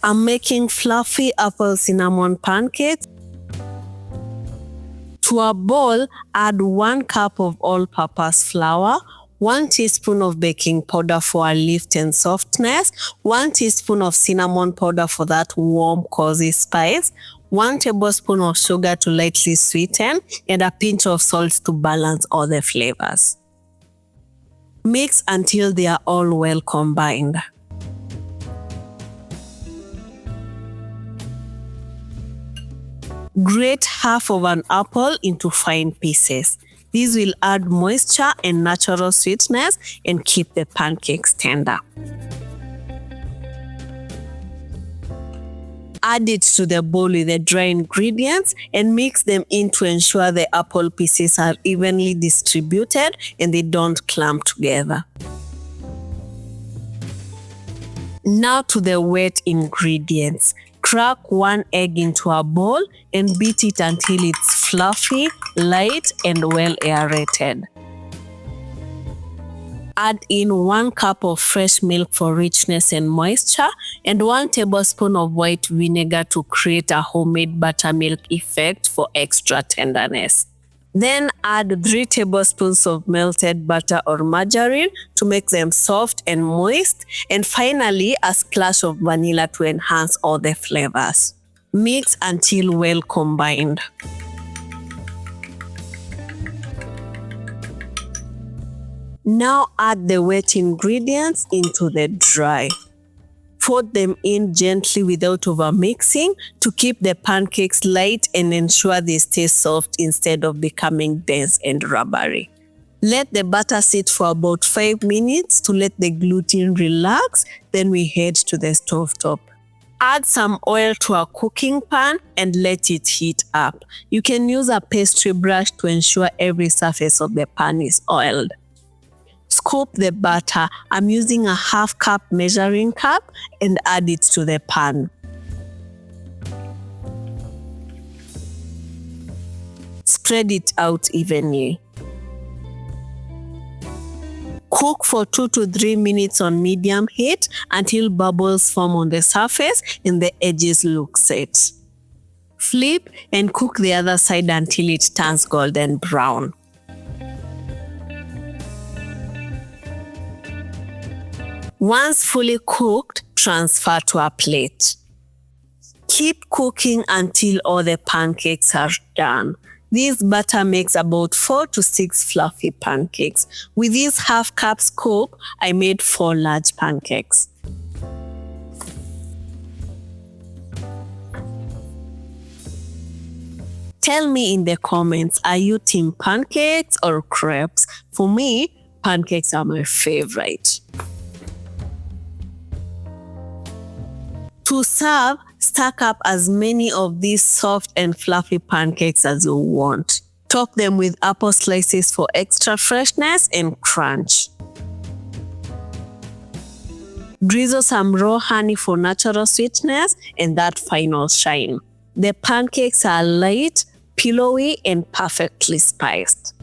I'm making fluffy apple cinnamon pancakes. To a bowl, add 1 cup of all-purpose flour, 1 teaspoon of baking powder for a lift and softness, 1 teaspoon of cinnamon powder for that warm, cozy spice, 1 tablespoon of sugar to lightly sweeten, and a pinch of salt to balance all the flavors. Mix until they are all well combined. Grate half of an apple into fine pieces. This will add moisture and natural sweetness and keep the pancakes tender. Add it to the bowl with the dry ingredients and mix them in to ensure the apple pieces are evenly distributed and they don't clump together. Now to the wet ingredients. Crack 1 egg into a bowl and beat it until it's fluffy, light, and well aerated. Add in 1 cup of fresh milk for richness and moisture and 1 tablespoon of white vinegar to create a homemade buttermilk effect for extra tenderness. Then add 3 tablespoons of melted butter or margarine to make them soft and moist, and finally a splash of vanilla to enhance all the flavors. Mix until well combined. Now add the wet ingredients into the dry. Fold them in gently without overmixing to keep the pancakes light and ensure they stay soft instead of becoming dense and rubbery. Let the batter sit for about 5 minutes to let the gluten relax, then we head to the stovetop. Add some oil to a cooking pan and let it heat up. You can use a pastry brush to ensure every surface of the pan is oiled. Scoop the batter. I'm using a 1/2 cup measuring cup and add it to the pan. Spread it out evenly. Cook for 2 to 3 minutes on medium heat until bubbles form on the surface and the edges look set. Flip and cook the other side until it turns golden brown. Once fully cooked, transfer to a plate. Keep cooking until all the pancakes are done. This batter makes about 4 to 6 fluffy pancakes. With this 1/2 cup scoop, I made 4 large pancakes. Tell me in the comments, are you team pancakes or crepes? For me, pancakes are my favorite. To serve, stack up as many of these soft and fluffy pancakes as you want. Top them with apple slices for extra freshness and crunch. Drizzle some raw honey for natural sweetness and that final shine. The pancakes are light, pillowy, and perfectly spiced.